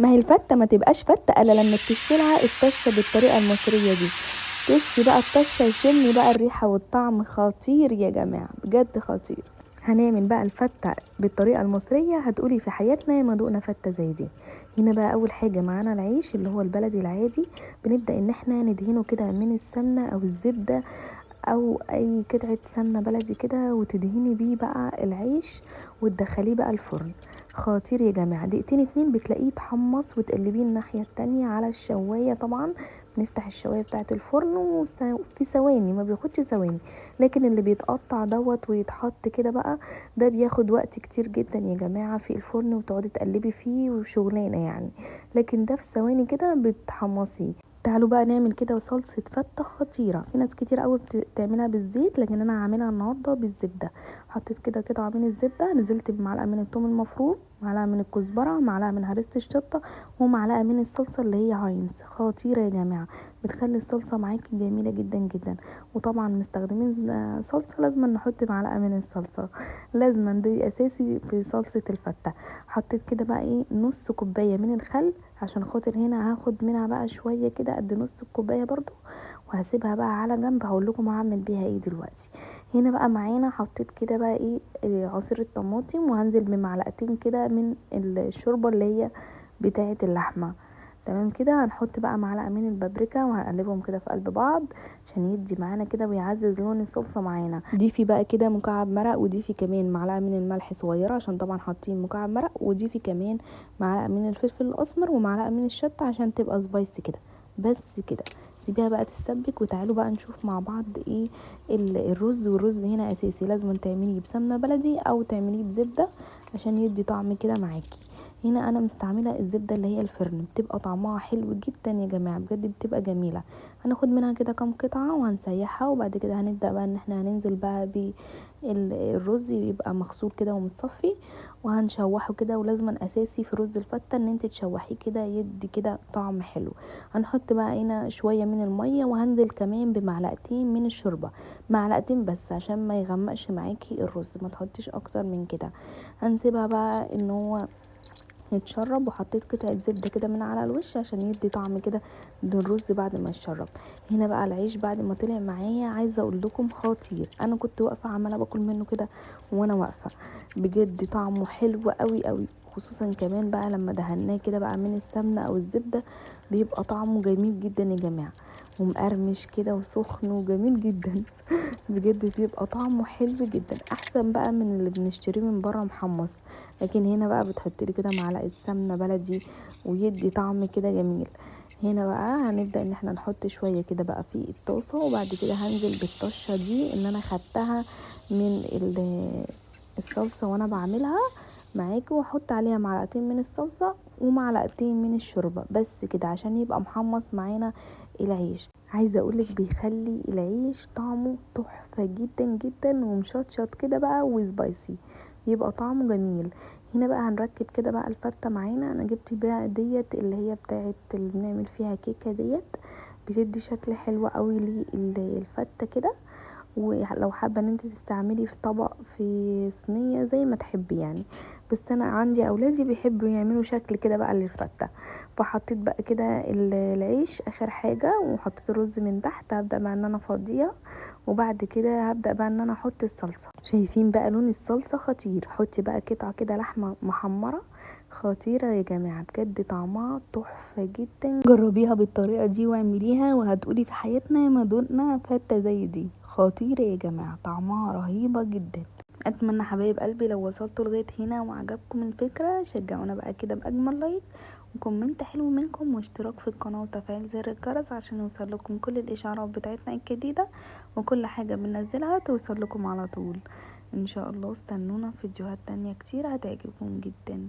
ما هي الفتة ما تبقاش فتة الا لما تشيلها الطشة بالطريقة المصرية دي. تشي بقى الطشة وشمي بقى الريحة والطعم خطير يا جماعة، بجد خطير. هنعمل بقى الفتة بالطريقة المصرية، هتقولي في حياتنا ما دقنا فتة زي دي. هنا بقى اول حاجة معانا العيش اللي هو البلدي العادي، بنبدأ ان احنا ندهنه كده من السمنة او الزبدة او اي قطعة سمنة بلدي كده، وتدهني بيه بقى العيش وتدخليه بقى الفرن. خطير يا جماعة، دقيقتين اتنين بتلاقيه اتحمص، وتقلبيه الناحية التانية على الشواية. طبعا بنفتح الشواية بتاعة الفرن في ثواني، ما بياخدش ثواني. لكن اللي بيتقطع دوت ويتحط كده بقى، ده بياخد وقت كتير جدا يا جماعة في الفرن، وتقعدي تقلبي فيه وشغلانة يعني. لكن ده في ثواني كده بتحمصيه. تعالوا بقى نعمل كده صلصة فتة خطيرة. في ناس كتير قوي بتعملها بالزيت، لكن انا هعملها النهارده بالزبدة. حطيت كده قطعة من الزبدة، نزلت بمعلقة من الثوم المفروم، معلقة من الكزبرة، معلقة من هريسة الشطة، ومعلقة من الصلصة اللي هي هاينز. خطيرة يا جماعة، بتخلي الصلصة معاكي جميلة جدا جدا. وطبعا مستخدمين صلصة لازم نحط معلقة من الصلصة، لازم دي اساسي في صلصة الفتة. حطيت كده بقى ايه نص كوباية من الخل، عشان خاطر هنا هاخد منها بقى شويه كده قد نص الكوبايه برضو، وهسيبها بقى على جنب. هقول لكم هعمل بيها ايه دلوقتي. هنا بقى معانا حطيت كده بقى ايه عصير الطماطم، وهنزل بمعلقتين كده من الشوربه اللي هي بتاعه اللحمه. تمام كده. هنحط بقى معلقه من البابريكا، وهنقلبهم كده في قلب بعض عشان يدي معانا كده ويعزز لون الصلصه معانا. ضيفي بقى كده مكعب مرق، وضيفي كمان معلقه من الملح صغيره عشان طبعا حاطين مكعب مرق، وضيفي كمان معلقه من الفلفل الاسمر ومعلقه من الشطه عشان تبقى سبايسي كده. بس كده، سيبيها بقى تتسبك. وتعالوا بقى نشوف مع بعض ايه الرز. والرز هنا اساسي، لازم تعمليه بسمنه بلدي او تعمليه بزبده عشان يدي طعم كده معاكي. هنا انا مستعمله الزبده اللي هي الفرن، بتبقى طعمها حلو جدا يا جماعه، بجد بتبقى جميله. هناخد منها كده كام قطعه وهنسيحها، وبعد كده هنبدا بقى ان احنا هننزل بقى بالرز يبقى مغسول كده ومتصفي، وهنشوحه كده. ولازم اساسي في رز الفته ان انت تشوحيه كده يدي كده طعم حلو. هنحط بقى هنا شويه من الميه، وهنزل كمان بمعلقتين من الشوربه، معلقتين بس عشان ما يغمقش معاكي الرز، ما تحطيش اكتر من كده. هنسيبها بقى ان هو يتشرب. وحطيت قطعه زبده كده من على الوش عشان يدي طعم كده للرز بعد ما يتشرب. هنا بقى العيش بعد ما طلع معايا، عايزه اقول لكم خطير. انا كنت واقفه عماله باكل منه كده وانا واقفه، بجد طعمه حلو قوي قوي. خصوصا كمان بقى لما دهناه كده بقى من السمنه او الزبده، بيبقى طعمه جميل جدا يا جماعه، ومقرمش كده وسخن وجميل جدا. بجد بيبقى طعمه حلو جدا، احسن بقى من اللي بنشتريه من بره محمص. لكن هنا بقى بتحط لي كده معلقه سمنه بلدي ويدي طعم كده جميل. هنا بقى هنبدا ان احنا نحط شويه كده بقى في الطاسه، وبعد كده هنزل بالطشه دي ان انا خدتها من الصلصه وانا بعملها معاكي، واحط عليها معلقتين من الصلصه ومعلقتين من الشوربه بس كده عشان يبقى محمص معانا العيش. عايزه اقولك بيخلي العيش طعمه تحفه جدا جدا، ومشطشط كده بقى وسبايسي، بيبقى طعمه جميل. هنا بقى هنركب كده بقى الفته معانا. انا جبت بقى ديت اللي هي بتاعت اللي بنعمل فيها كيكه ديت، بتدي شكل حلو قوي للفته كده. ولو حابه ان انت تستعملي في طبق في صينيه زي ما تحبي يعني، بس انا عندي اولادي بيحبوا يعملوا شكل كده بقى للفته. فحطيت بقى كده العيش اخر حاجه، وحطيت الرز من تحت. هبدا بقى ان انا افضيها، وبعد كده هبدا بقى ان انا احط الصلصه. شايفين بقى لون الصلصه خطير. حطي بقى قطعه كده لحمه محمره خطيره يا جماعه، بجد طعمها تحفه جدا. جربيها بالطريقه دي واعمليها، وهتقولي في حياتنا ما دقنا فته زي دي. خطيره يا جماعه، طعمها رهيبه جدا. اتمنى حبايب قلبي لو وصلتوا لغايه هنا وعجبكم الفكره، شجعونا بقى كده باجمل لايك وكومنت حلو منكم، واشتراك في القناه وتفعيل زر الجرس عشان يوصل لكم كل الاشعارات بتاعتنا الجديده، وكل حاجه بننزلها توصل لكم على طول ان شاء الله. استنونا في فيديوهات تانية كتير هتعجبكم جدا.